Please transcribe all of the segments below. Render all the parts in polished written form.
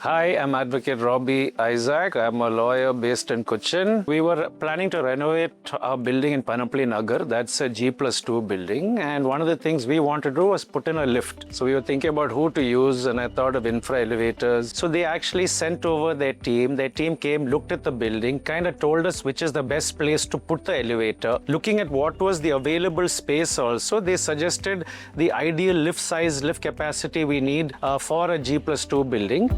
Hi, I'm Advocate Robbie Isaac. I'm a lawyer based in Cochin. We were planning to renovate our building in Panapli Nagar. That's a G+2 building. And one of the things we wanted to do was put in a lift. So we were thinking about who to use, and I thought of Infra Elevators. So they actually sent over their team. Their team came, looked at the building, kind of told us which is the best place to put the elevator. Looking at what was the available space also, they suggested the ideal lift size, lift capacity we need for a G+2 building.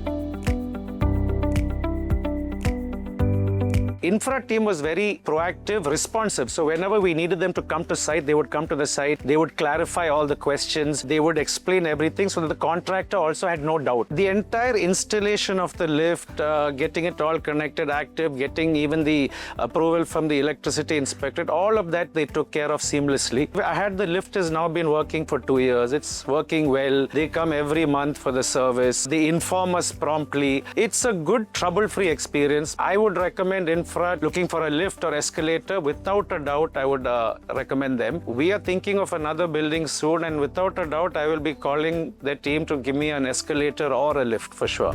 Infra team was very proactive, responsive. So whenever we needed them to come to site, they would come to the site. They would clarify all the questions. They would explain everything so that the contractor also had no doubt. The entire installation of the lift, getting it all connected, active, getting even the approval from the electricity inspector, all of that they took care of seamlessly. I had the lift has now been working for 2 years. It's working well. They come every month for the service. They inform us promptly. It's a good trouble-free experience. I would recommend Infra. Looking for a lift or escalator, without a doubt, I would recommend them. We are thinking of another building soon, and without a doubt, I will be calling their team to give me an escalator or a lift for sure.